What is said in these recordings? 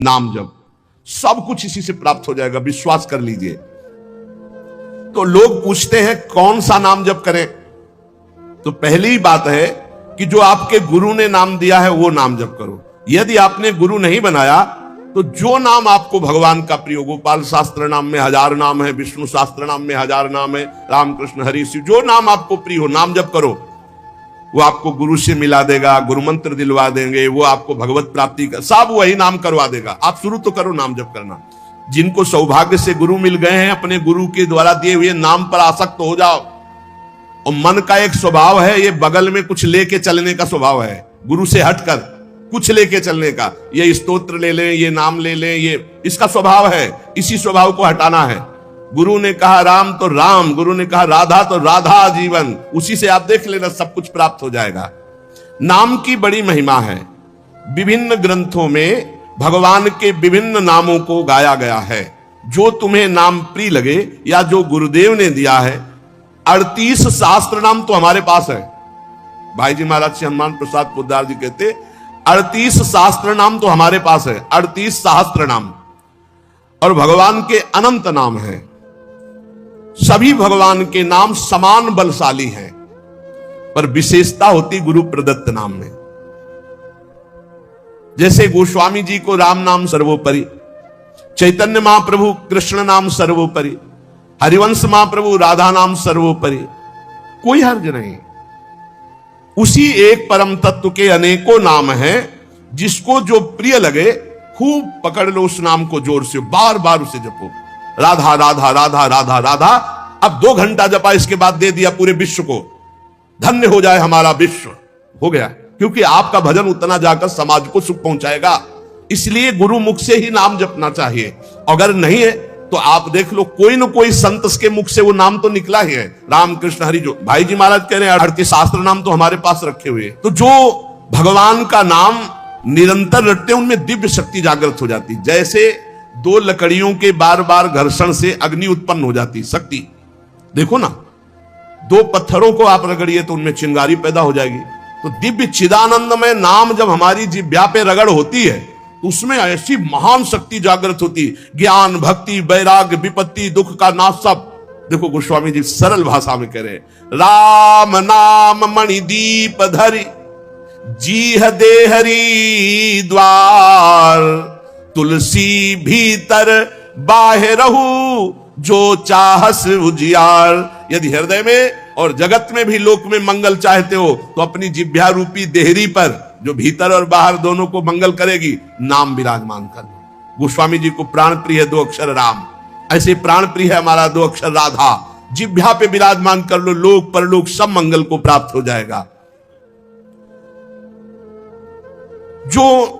नाम जप, सब कुछ इसी से प्राप्त हो जाएगा, विश्वास कर लीजिए। तो लोग पूछते हैं कौन सा नाम जप करें, तो पहली बात है कि जो आपके गुरु ने नाम दिया है वो नाम जप करो। यदि आपने गुरु नहीं बनाया तो जो नाम आपको भगवान का प्रिय हो, गोपाल शास्त्र नाम में 1000 नाम है, विष्णु शास्त्र नाम में 1000 नाम है, रामकृष्ण हरि शिव, जो नाम आपको प्रिय हो नाम जप करो। वो आपको गुरु से मिला देगा, गुरु मंत्र दिलवा देंगे, वो आपको भगवत प्राप्ति का सब वही नाम करवा देगा। आप शुरू तो करो नाम जप करना। जिनको सौभाग्य से गुरु मिल गए हैं, अपने गुरु के द्वारा दिए हुए नाम पर आसक्त हो जाओ। और मन का एक स्वभाव है, ये बगल में कुछ लेके चलने का स्वभाव है, गुरु से हटकर कुछ लेके चलने का। ये स्तोत्र ले लें, ये नाम ले लें, ये इसका स्वभाव है। इसी स्वभाव को हटाना है। गुरु ने कहा राम तो राम, गुरु ने कहा राधा तो राधा जीवन, उसी से आप देख लेना सब कुछ प्राप्त हो जाएगा। नाम की बड़ी महिमा है। विभिन्न ग्रंथों में भगवान के विभिन्न नामों को गाया गया है। जो तुम्हें नाम प्रिय लगे या जो गुरुदेव ने दिया है। 38 शास्त्र नाम तो हमारे पास है। भाई जी महाराज श्री हनुमान प्रसाद पोद्दार जी कहते 38 शास्त्र नाम तो हमारे पास है, 38 सहस्त्र नाम। और भगवान के अनंत नाम हैं। सभी भगवान के नाम समान बलशाली हैं, पर विशेषता होती गुरु प्रदत्त नाम में। जैसे गोस्वामी जी को राम नाम सर्वोपरि, चैतन्य महाप्रभु कृष्ण नाम सर्वोपरि, हरिवंश महाप्रभु राधा नाम सर्वोपरि, कोई हर्ज नहीं। उसी एक परम तत्व के अनेकों नाम हैं, जिसको जो प्रिय लगे खूब पकड़ लो उस नाम को, जोर से बार बार उसे जपो। राधा राधा राधा राधा राधा। अब 2 घंटा जपा, इसके बाद दे दिया पूरे विश्व को, धन्य हो जाए हमारा विश्व, हो गया। क्योंकि आपका भजन उतना जाकर समाज को सुख पहुंचाएगा। इसलिए गुरु मुख से ही नाम जपना चाहिए। अगर नहीं है तो आप देख लो, कोई न कोई संत के मुख से वो नाम तो निकला ही है। राम कृष्ण हरि, जो भाई जी महाराज कह रहे हैं 38 शास्त्र नाम तो हमारे पास रखे हुए। तो जो भगवान का नाम निरंतर रटते हैं, उनमें दिव्य शक्ति जागृत हो जाती। जैसे 2 लकड़ियों के बार बार घर्षण से अग्नि उत्पन्न हो जाती, शक्ति देखो ना। 2 पत्थरों को आप रगड़िए तो उनमें चिंगारी पैदा हो जाएगी। तो दिव्य चिदानंद में नाम जब हमारी जिह्वा पे रगड़ होती है, तो उसमें ऐसी महान शक्ति जागृत होती। ज्ञान भक्ति वैराग्य विपत्ति दुख का नाश सब। देखो गोस्वामी जी सरल भाषा में कह रहे हैं, राम नाम मणिदीप धरि जीह दे हरि द्वार, तुलसी भीतर बाहरहु जो चाहस उजियार। यदि हृदय में और जगत में भी लोक में मंगल चाहते हो तो अपनी जिह्वा रूपी देहरी पर, जो भीतर और बाहर दोनों को मंगल करेगी, नाम विराजमान कर लो। गोस्वामी जी को प्राण प्रिय है 2 अक्षर राम, ऐसे प्राण प्रिय है हमारा 2 अक्षर राधा। जिह्वा पे विराजमान कर लो, लोक परलोक सब मंगल को प्राप्त हो जाएगा। जो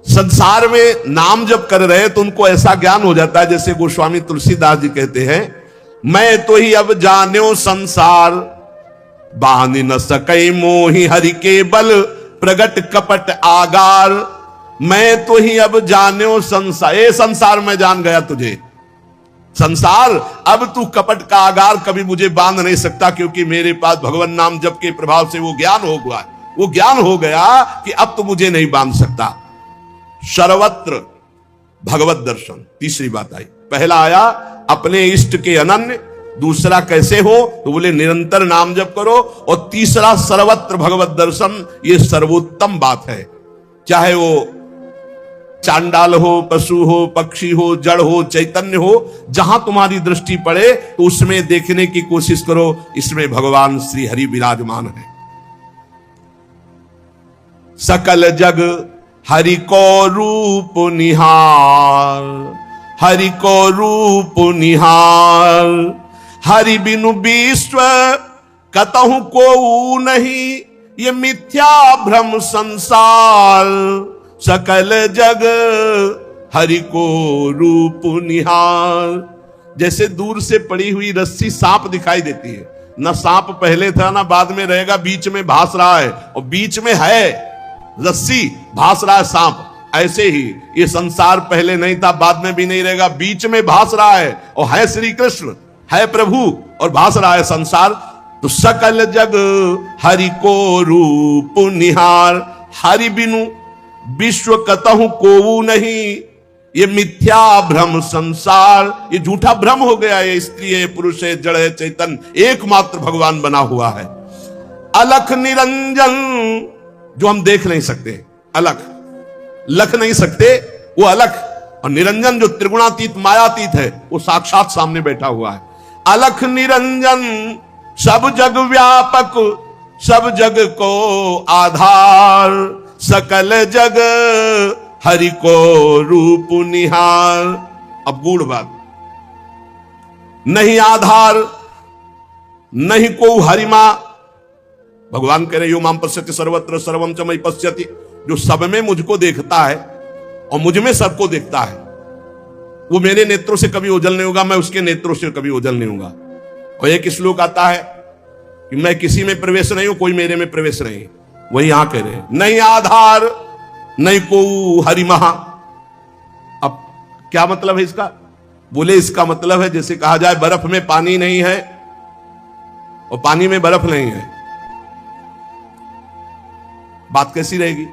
संसार में नाम जप कर रहे तो उनको ऐसा ज्ञान हो जाता है, जैसे गोस्वामी तुलसीदास जी कहते हैं, मैं तो ही अब जान्यो संसार, बांध न सकई मोहि हरि के बल, प्रगट कपट आगार। मैं तो ही अब जान्यो संसार, ए संसार मैं जान गया तुझे। संसार अब तू कपट का आगार कभी मुझे बांध नहीं सकता, क्योंकि मेरे पास भगवान नाम जप के प्रभाव से वो ज्ञान हो गया। वो ज्ञान हो गया कि अब तो मुझे नहीं बांध सकता। सर्वत्र भगवत दर्शन, तीसरी बात आई। पहला आया अपने इष्ट के अनन्य, दूसरा कैसे हो तो बोले निरंतर नाम जप करो, और तीसरा सर्वत्र भगवत दर्शन। ये सर्वोत्तम बात है। चाहे वो चांडाल हो, पशु हो, पक्षी हो, जड़ हो, चैतन्य हो, जहां तुम्हारी दृष्टि पड़े तो उसमें देखने की कोशिश करो, इसमें भगवान श्री हरि विराजमान है। सकल जग हरि को रूप निहार, हरि को रूप निहार, हरि बिनु विश्व कतहु को नहीं, ये मिथ्या भ्रम संसार। सकल जग हरि को रूप निहार। जैसे दूर से पड़ी हुई रस्सी सांप दिखाई देती है, न सांप पहले था ना बाद में रहेगा, बीच में भास रहा है, और बीच में है रस्सी, भास रहा है सांप। ऐसे ही ये संसार पहले नहीं था, बाद में भी नहीं रहेगा, बीच में भास रहा है, और है श्री कृष्ण, है प्रभु, और भास रहा है संसार। तो सकल जग हरि को रूप निहार, हरि बिनु विश्व कतहु कोऊ नहीं, ये मिथ्या भ्रम संसार, ये झूठा भ्रम हो गया। ये स्त्री है, पुरुष है, जड़ है, चैतन्य एकमात्र भगवान बना हुआ है। अलख निरंजन, जो हम देख नहीं सकते, अलख लख नहीं सकते, वो अलख। और निरंजन जो त्रिगुणातीत मायातीत है, वो साक्षात सामने बैठा हुआ है। अलख निरंजन सब जग व्यापक, सब जग को आधार, सकल जग हरि को रूप निहार। अब गूढ़ बात, नहीं आधार नहीं को हरिमा। भगवान कह रहे यो माम पश्यति सर्वत्र सर्वम च मयि पश्यति, जो सब में मुझको देखता है और मुझ में सबको देखता है, वो मेरे नेत्रों से कभी ओझल नहीं होगा, मैं उसके नेत्रों से कभी ओझल नहीं होगा। और एक श्लोक आता है कि मैं किसी में प्रवेश नहीं हूं, कोई मेरे में प्रवेश नहीं। वही यहां कह रहे हैं, नहीं आधार नहीं को हरिमहा। अब क्या मतलब है इसका? बोले इसका मतलब है जैसे कहा जाए बर्फ में पानी नहीं है और पानी में बर्फ नहीं है, बात कैसी रहेगी?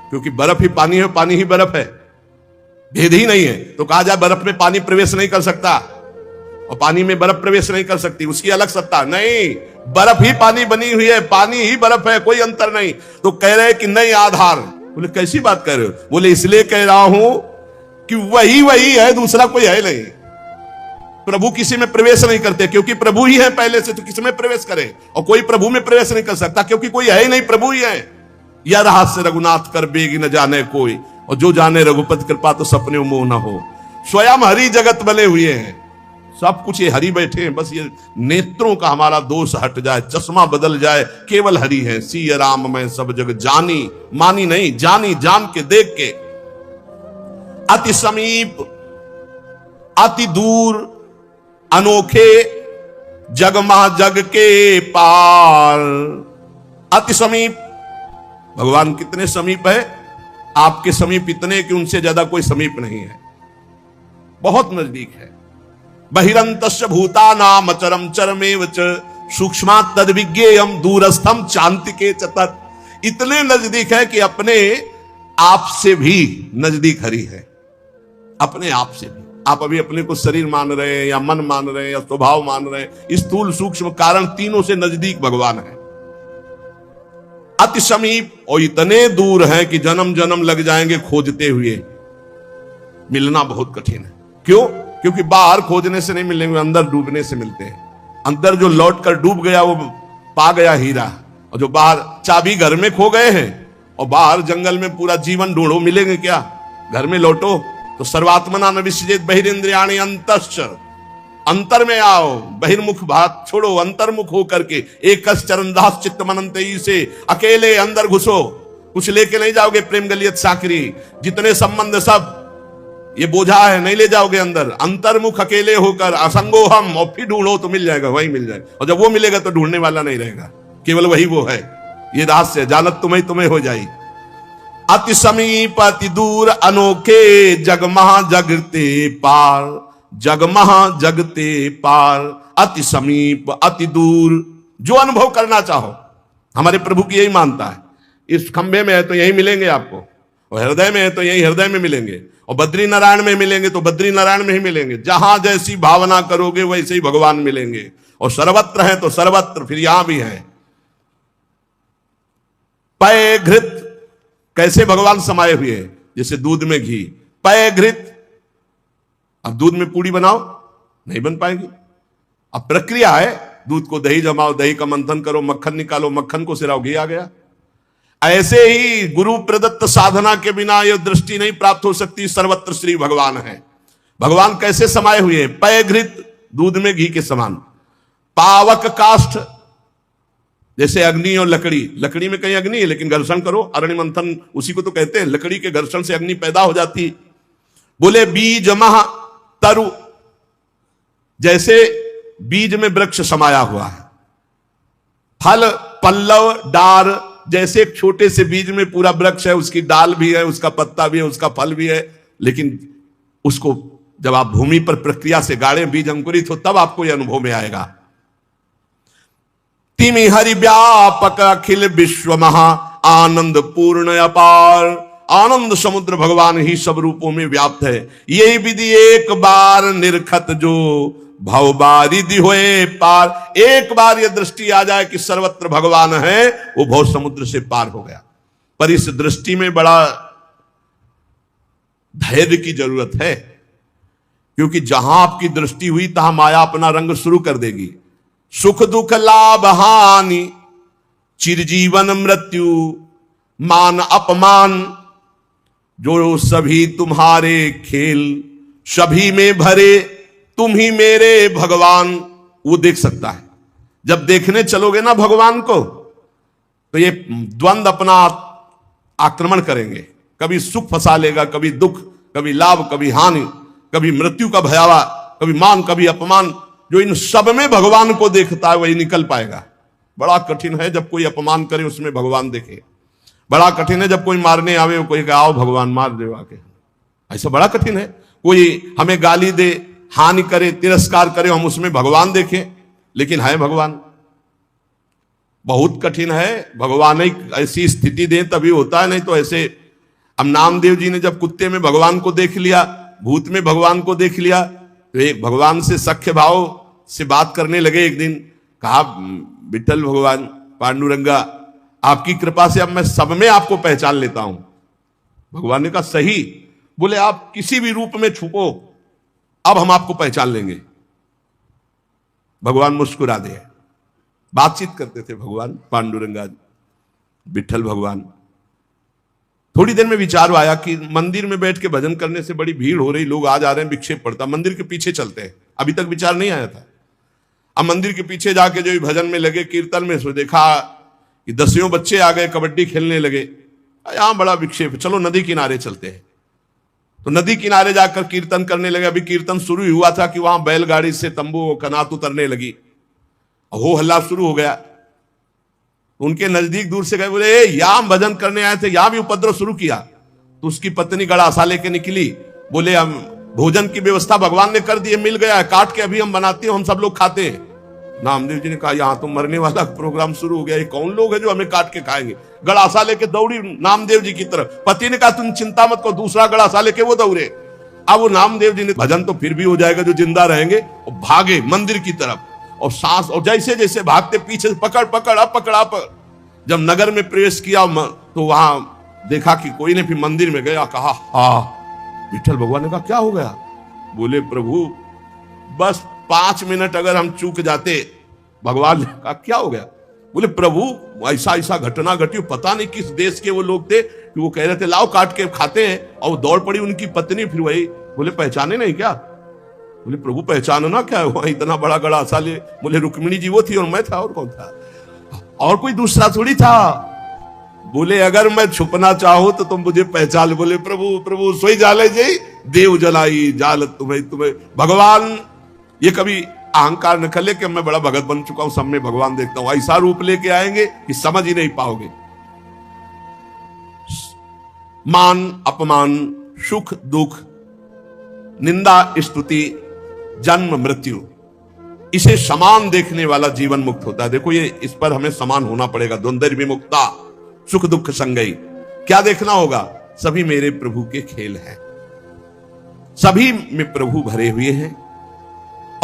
क्योंकि बर्फ ही पानी है, पानी ही बर्फ है, भेद ही नहीं है। तो कहा जाए बर्फ में पानी प्रवेश नहीं कर सकता और पानी में बर्फ प्रवेश नहीं कर सकती, उसकी अलग सत्ता नहीं। बर्फ ही पानी बनी हुई है, पानी ही बर्फ है, कोई अंतर नहीं। तो कह रहे कि नहीं आधार। बोले कैसी बात कर रहे हो? बोले इसलिए कह रहा हूं कि वही है, दूसरा कोई है नहीं। प्रभु किसी में प्रवेश नहीं करते क्योंकि प्रभु ही है पहले से, तो किसी में प्रवेश करे? और कोई प्रभु में प्रवेश नहीं कर सकता क्योंकि कोई है ही नहीं, प्रभु ही है। या रहस्य रघुनाथ कर बेगी न जाने कोई, और जो जाने रघुपति कृपा तो सपने मोह न हो। स्वयं हरि जगत बने हुए हैं, सब कुछ ये हरि बैठे हैं। बस ये नेत्रों का हमारा दोष हट जाए, चश्मा बदल जाए, केवल हरि है। सिय राम में सब जग जानी, मानी नहीं, जानी, जान के देख के। अति समीप अति दूर अनोखे, जग महा जग के पार। अति समीप, भगवान कितने समीप है? आपके समीप इतने कि उनसे ज्यादा कोई समीप नहीं है, बहुत नजदीक है। बहिरंतस्य भूतानाम अचरम चरमेव च सूक्ष्मात् तद्विज्ञेयम् दूरस्थम चान्तिके च तत्। इतने नजदीक है कि अपने आप से भी नजदीक हरि है, अपने आप से भी। आप अभी अपने को शरीर मान रहे हैं या मन मान रहे हैं या स्वभाव मान रहे हैं, स्थूल सूक्ष्म कारण तीनों से नजदीक भगवान है। अति समीप और इतने दूर है कि जन्म जन्म लग जाएंगे खोजते हुए, मिलना बहुत कठिन है। क्यों? क्योंकि बाहर खोजने से नहीं मिलेंगे, अंदर डूबने से मिलते हैं। अंदर जो लौट कर डूब गया वो पा गया हीरा, और जो बाहर चाबी घर में खो गए हैं और बाहर जंगल में पूरा जीवन ढूंढो, मिलेंगे क्या? घर में लौटो। तो सर्वात्मना न विसृजेत बहिरिंद्रियाणि अंतश्च, अंतर में आओ, बहिर्मुख बात छोड़ो, अंतर्मुख हो करके एक चरणदास चित्त मनंतई से अकेले अंदर घुसो। कुछ लेके नहीं जाओगे प्रेम गलियत साकरी, जितने संबंध सब ये बोझा है, नहीं ले जाओगे अंदर। अंतर्मुख अकेले होकर असंगो हम, और फिर ढूंढो तो मिल जाएगा, वही मिल जाएगा। और जब वो मिलेगा तो ढूंढने वाला नहीं रहेगा, केवल वही वो है। ये रहस्य जानत तुम्हें हो जाए। अति समीप अति दूर अनोखे, जग महा जगते पार, जग महा जगते पार। अति समीप अति दूर, जो अनुभव करना चाहो, हमारे प्रभु की यही मानता है। इस खंभे में है तो यही मिलेंगे आपको, और हृदय में है तो यही हृदय में मिलेंगे, और बद्री नारायण में मिलेंगे तो बद्री नारायण में ही मिलेंगे। जहां जैसी भावना करोगे वैसे ही भगवान मिलेंगे। और सर्वत्र है तो सर्वत्र, फिर यहां भी है। पय घृत, कैसे भगवान समाये हुए हैं? जैसे दूध में घी। पय घृत, अब दूध में पूड़ी बनाओ, नहीं बन पाएगी। अब प्रक्रिया है, दूध को दही जमाओ, दही का मंथन करो, मक्खन निकालो, मक्खन को सिराओ, घी आ गया। ऐसे ही गुरु प्रदत्त साधना के बिना यह दृष्टि नहीं प्राप्त हो सकती। सर्वत्र श्री भगवान है। भगवान कैसे समाये हुए हैं? पय घृत, दूध में घी के समान। पावक काष्ठ, जैसे अग्नि और लकड़ी। लकड़ी में कहीं अग्नि है लेकिन घर्षण करो, अरण्य मंथन उसी को तो कहते हैं। लकड़ी के घर्षण से अग्नि पैदा हो जाती। बोले बीज मह तरु, जैसे बीज में वृक्ष समाया हुआ है। फल पल्लव डार, जैसे एक छोटे से बीज में पूरा वृक्ष है, उसकी डाल भी है, उसका पत्ता भी है, उसका फल भी है। लेकिन उसको जब आप भूमि पर प्रक्रिया से गाड़े, बीज अंकुरित हो, तब आपको यह अनुभव में आएगा। तिमि हरि व्यापक अखिल विश्व महा आनंद पूर्ण अपार। आनंद समुद्र भगवान ही सब रूपों में व्याप्त है। यही विधि एक बार निरखत जो भव बारिधि होए पार। एक बार यह दृष्टि आ जाए कि सर्वत्र भगवान है, वो भव समुद्र से पार हो गया। पर इस दृष्टि में बड़ा धैर्य की जरूरत है, क्योंकि जहां आपकी दृष्टि हुई तहां माया अपना रंग शुरू कर देगी। सुख दुख लाभ हानि, चिरजीवन मृत्यु, मान अपमान, जो सभी तुम्हारे खेल, सभी में भरे तुम ही मेरे भगवान, वो देख सकता है। जब देखने चलोगे ना भगवान को, तो ये द्वंद अपना आक्रमण करेंगे। कभी सुख फंसा लेगा, कभी दुख, कभी लाभ, कभी हानि, कभी मृत्यु का भयावा, कभी मान, कभी अपमान। जो इन सब में भगवान को देखता है वही निकल पाएगा। बड़ा कठिन है जब कोई अपमान करे उसमें भगवान देखे। बड़ा कठिन है जब कोई मारने आवे, कोई कहे आओ भगवान मार दे आके। ऐसा बड़ा कठिन है। कोई हमें गाली दे, हानि करे, तिरस्कार करे, हम उसमें भगवान देखें, लेकिन है भगवान। बहुत कठिन है। भगवान एक ऐसी स्थिति दे तभी होता है, नहीं तो ऐसे। अब नामदेव जी ने जब कुत्ते में भगवान को देख लिया, भूत में भगवान को देख लिया, तो एक भगवान से सख्य भाव से बात करने लगे। एक दिन कहा, विठल भगवान, पांडुरंगा, आपकी कृपा से अब मैं सब में आपको पहचान लेता हूं। भगवान ने कहा सही। बोले आप किसी भी रूप में छुपो, अब हम आपको पहचान लेंगे। भगवान मुस्कुरा दिए। बातचीत करते थे भगवान पांडुरंगा विठल भगवान। थोड़ी देर में विचार आया कि मंदिर में बैठ के भजन करने से बड़ी भीड़ हो रही, लोग आ जा रहे हैं, विक्षेप पड़ता, मंदिर के पीछे चलते हैं। अभी तक विचार नहीं आया था। अब मंदिर के पीछे जाके जो भजन में लगे, कीर्तन में, सो देखा कि 10 बच्चे आ गए, कबड्डी खेलने लगे। यहां बड़ा विक्षेप, चलो नदी किनारे चलते हैं। तो नदी किनारे जाकर कीर्तन करने लगे। अभी कीर्तन शुरू ही हुआ था कि वहां बैलगाड़ी से तंबू कनात उतरने लगी, हो हल्ला शुरू हो गया। उनके नजदीक दूर से गए, बोले यहां भजन करने आए थे, यहां भी उपद्रव शुरू किया। तो उसकी पत्नी गड़ासा लेके निकली। बोले हम भोजन की व्यवस्था भगवान ने कर दी है, मिल गया है, काट के अभी हम बनाते हैं, हम सब लोग खाते हैं। नामदेव जी ने कहा यहां तो मरने वाला प्रोग्राम शुरू हो गया, ये कौन लोग है जो हमें काट के खाएंगे। गड़ासा लेके दौड़ी नामदेव जी की तरफ। पति ने कहा तुम चिंता मत करो, दूसरा गड़ासा लेके वो दौड़े। अब वो नामदेव जी ने, भजन तो फिर भी हो जाएगा जो जिंदा रहेंगे, और भागे मंदिर की तरफ। और सांस, और जैसे जैसे भागते पीछे से पकड़ पकड़ अब पकड़ा। जब नगर में प्रवेश किया तो वहां देखा कि कोई ने, फिर मंदिर में गया, कहा हाँ। विठल भगवान ने कहा क्या हो गया। बोले प्रभु बस 5 मिनट अगर हम चूक जाते। भगवान ने कहा क्या हो गया। बोले प्रभु ऐसा ऐसा घटना घटी, पता नहीं किस देश के वो लोग थे कि वो कह रहे थे लाओ काट के खाते हैं, और वो दौड़ पड़ी उनकी पत्नी। फिर वही बोले पहचाने नहीं क्या। बोले प्रभु पहचानना क्या है, वहां इतना बड़ा गड़ासा ले। बोले रुक्मिणी जी वो थी और मैं था, और कौन था, और कोई दूसरा थोड़ी था। बोले अगर मैं छुपना चाहूं तो तुम मुझे पहचान। बोले प्रभु प्रभु सोई जाले जी देव जलाई जाल तुम्हें तुम्हें। भगवान ये कभी अहंकार न कर ले कि मैं बड़ा भगत बन चुका हूं, सब में भगवान देखता हूं। ऐसा रूप लेके आएंगे कि समझ ही नहीं पाओगे। मान अपमान, सुख दुख, निंदा स्तुति, जन्म मृत्यु, इसे समान देखने वाला जीवन मुक्त होता है। देखो ये, इस पर हमें समान होना पड़ेगा। द्वंद्व विमुक्ता, सुख दुख संगई। क्या देखना होगा, सभी मेरे प्रभु के खेल हैं, सभी में प्रभु भरे हुए हैं,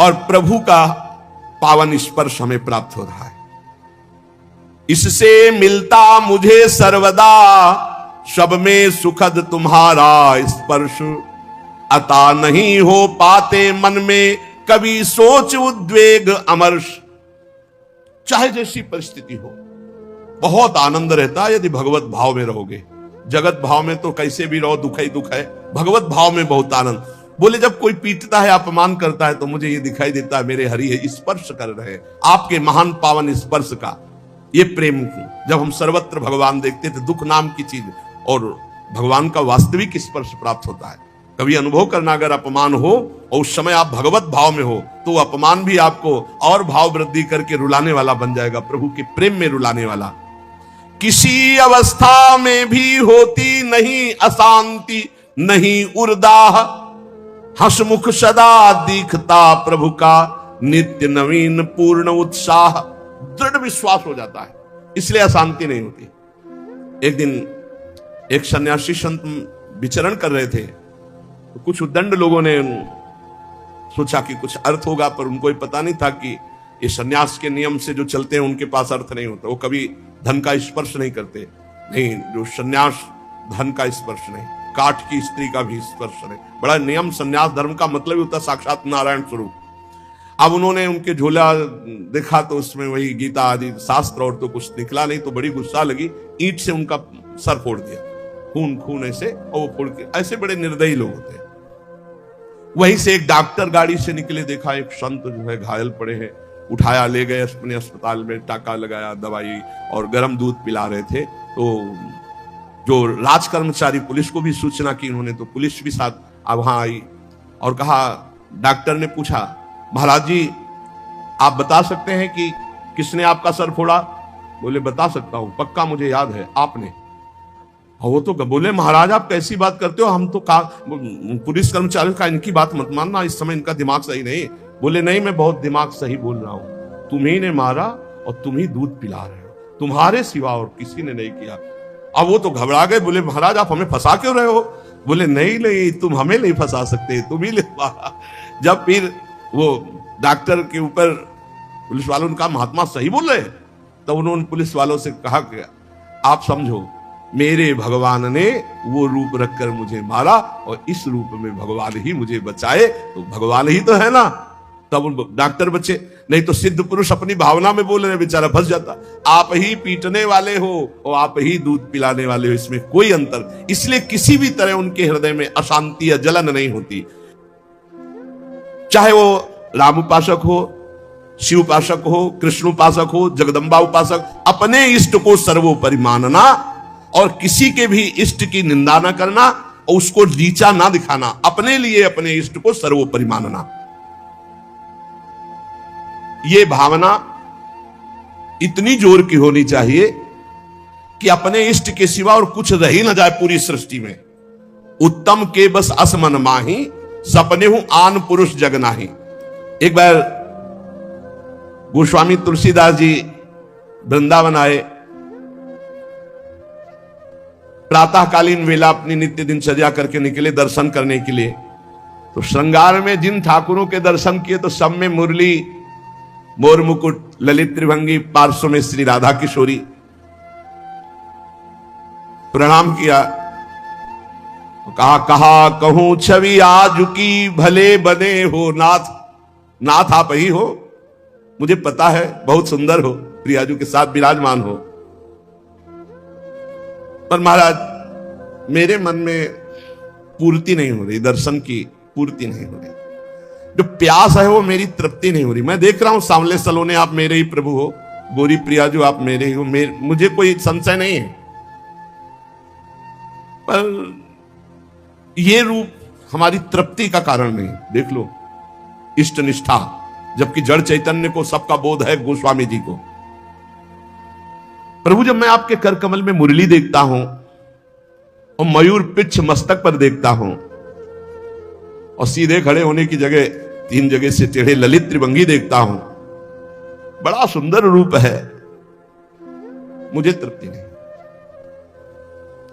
और प्रभु का पावन स्पर्श हमें प्राप्त हो रहा है। इससे मिलता मुझे सर्वदा, सब में सुखद तुम्हारा स्पर्श। अता नहीं हो पाते मन में कभी सोच उद्वेग अमर्ष। चाहे जैसी परिस्थिति हो, बहुत आनंद रहता है यदि भगवत भाव में रहोगे। जगत भाव में तो कैसे भी रहो दुख ही दुख है, भगवत भाव में बहुत आनंद। बोले जब कोई पीटता है, अपमान करता है, तो मुझे ये दिखाई देता है मेरे हरि है स्पर्श कर रहे हैं, आपके महान पावन स्पर्श का ये प्रेम। जब हम सर्वत्र भगवान देखते थे, दुख नाम की चीज और भगवान का वास्तविक स्पर्श प्राप्त होता है। कभी अनुभव करना, अगर अपमान हो और उस समय आप भगवत भाव में हो, तो अपमान भी आपको और भाव वृद्धि करके रुलाने वाला बन जाएगा, प्रभु के प्रेम में रुलाने वाला। किसी अवस्था में भी होती नहीं अशांति, नहीं उर्दाह, हंसमुख सदा दिखता प्रभु का, नित्य नवीन पूर्ण उत्साह। दृढ़ विश्वास हो जाता है, इसलिए अशांति नहीं होती। एक दिन एक सन्यासी संत विचरण कर रहे थे, तो कुछ उद्दंड लोगों ने सोचा कि कुछ अर्थ होगा, पर उनको ये पता नहीं था कि ये सन्यास के नियम से जो चलते हैं उनके पास अर्थ नहीं होता। वो कभी धन का स्पर्श नहीं करते, नहीं, जो सन्यास धन का स्पर्श नहीं, काठ की स्त्री का भी स्पर्श नहीं। बड़ा नियम, सन्यास धर्म का मतलब ही होता है साक्षात नारायण स्वरूप। अब उन्होंने उनके झोला देखा तो उसमें वही गीता आदि शास्त्र और तो कुछ निकला नहीं, तो बड़ी गुस्सा लगी, ईंट से उनका सर फोड़ दिया, खून खून ऐसे, और वो फोड़ के, ऐसे बड़े निर्दयी लोग होते हैं। वहीं से एक डॉक्टर गाड़ी से निकले, देखा एक संत जो है घायल पड़े हैं, उठाया ले गए अपने अस्पताल में, टाका लगाया, दवाई और गर्म दूध पिला रहे थे। तो जो राज कर्मचारी, पुलिस को भी सूचना की उन्होंने, तो पुलिस भी साथ अब वहां आई और कहा, डॉक्टर ने पूछा, महाराज जी आप बता सकते हैं कि किसने आपका सर फोड़ा? बोले बता सकता हूं, पक्का मुझे याद है, आपने। और वो तो बोले, महाराज आप कैसी बात करते हो, हम तो पुलिस कर्मचारी का इनकी बात मत मानना, इस समय इनका दिमाग सही नहीं। बोले नहीं, मैं बहुत दिमाग सही बोल रहा हूं, तुम्ही ने मारा और तुम ही दूध पिला रहे हो, तुम्हारे सिवा और किसी ने नहीं किया। अब वो तो घबरा गए, बोले महाराज आप हमें फंसा क्यों रहे हो? बोले नहीं नहीं, तुम हमें नहीं फंसा सकते, तुम ही ले मारा। जब फिर वो डॉक्टर के ऊपर पुलिस वालों ने कहा, महात्मा सही बोल रहे, तो उन्होंने पुलिस वालों से कहा कि आप समझो, मेरे भगवान ने वो रूप रखकर मुझे मारा और इस रूप में भगवान ही मुझे बचाए, तो भगवान ही तो है ना। तब डॉक्टर बचे, नहीं तो सिद्ध पुरुष अपनी भावना में बोल रहे, बेचारा फंस जाता। आप ही पीटने वाले हो और आप ही दूध पिलाने वाले हो, इसमें कोई अंतर, इसलिए किसी भी तरह उनके हृदय में अशांति या जलन नहीं होती। चाहे वो राम उपासक हो, शिव उपासक हो, कृष्ण उपासक हो, जगदम्बा उपासक, अपने इष्ट को सर्वोपरि मानना और किसी के भी इष्ट की निंदा न करना और उसको नीचा ना दिखाना, अपने लिए अपने इष्ट को सर्वोपरि मानना, ये भावना इतनी जोर की होनी चाहिए कि अपने इष्ट के सिवा और कुछ रह ही न जाए पूरी सृष्टि में। उत्तम के बस असमन माही, सपने हूं आन पुरुष जग नाही। एक बार गोस्वामी तुलसीदास जी वृंदावन आए, प्रातःकालीन वेला अपनी नित्य दिनचर्या करके निकले दर्शन करने के लिए। तो श्रृंगार में जिन ठाकुरों के दर्शन किए तो सब में मुरली, मोर मुकुट, ललित त्रिभंगी, पार्श्व में श्री राधा किशोरी। प्रणाम किया, कहा कहूं छवि आज की भले बने हो नाथ। नाथ आप ही हो, मुझे पता है बहुत सुंदर हो, प्रियाजू के साथ विराजमान हो, पर महाराज मेरे मन में पूर्ति नहीं हो रही, दर्शन की पूर्ति नहीं हो रही, जो प्यास है वो मेरी तृप्ति नहीं हो रही। मैं देख रहा हूं सांवले सलोने आप मेरे ही प्रभु हो, गोरी प्रियाजू आप मेरे ही हो, मुझे कोई संशय नहीं है, पर ये रूप हमारी तृप्ति का कारण नहीं। देख लो इष्ट निष्ठा, जबकि जड़ चैतन्य को सबका बोध है, गोस्वामी जी को। प्रभु जब मैं आपके कर कमल में मुरली देखता हूं और मयूर पिच्छ मस्तक पर देखता हूं और सीधे खड़े होने की जगह 3 जगह से टेढ़े ललित त्रिभंगी देखता हूं, बड़ा सुंदर रूप है, मुझे तृप्ति नहीं।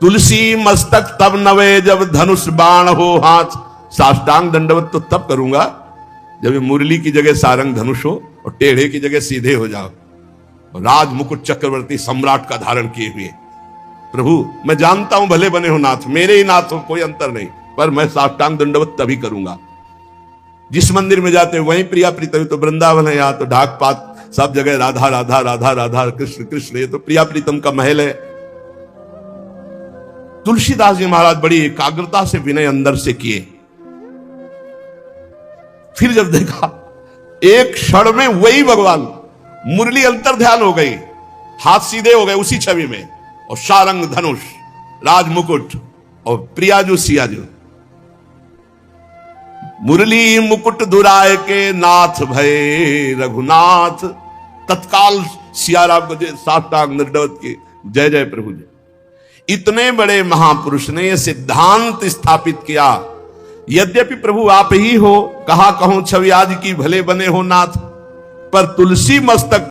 तुलसी मस्तक तब नवे जब धनुष बाण हो हाथ, साष्टांग दंडवत तो तब करूंगा जब मुरली की जगह सारंग धनुष हो और टेढ़े की जगह सीधे हो जाओ, राज मुकुट चक्रवर्ती सम्राट का धारण किए हुए। प्रभु मैं जानता हूं भले बने हो नाथ, मेरे ही नाथ हो, कोई अंतर नहीं, पर मैं साष्टांग दंडवत तभी करूंगा। जिस मंदिर में जाते वहीं प्रिया प्रीतम, तो वृंदावन है, यहाँ तो ढाक पात सब जगह राधा राधा राधा राधा, कृष्ण कृष्ण, ये तो प्रिया प्रीतम का महल है। तुलसीदास जी महाराज बड़ी एकाग्रता से विनय अंदर से किए, फिर जब देखा एक क्षण में वही भगवान, मुरली अंतर ध्यान हो गई, हाथ सीधे हो गए उसी छवि में, और सारंग धनुष, राज मुकुट और प्रियाजू सियाजू। मुरली मुकुट दुराय के नाथ भय रघुनाथ, तत्काल सियाराम को साष्टांग दंडवत की जय जय प्रभु जी। इतने बड़े महापुरुष ने यह सिद्धांत स्थापित किया, यद्यपि प्रभु आप ही हो, कहा कहूं छवि आज की भले बने हो नाथ, पर तुलसी मस्तक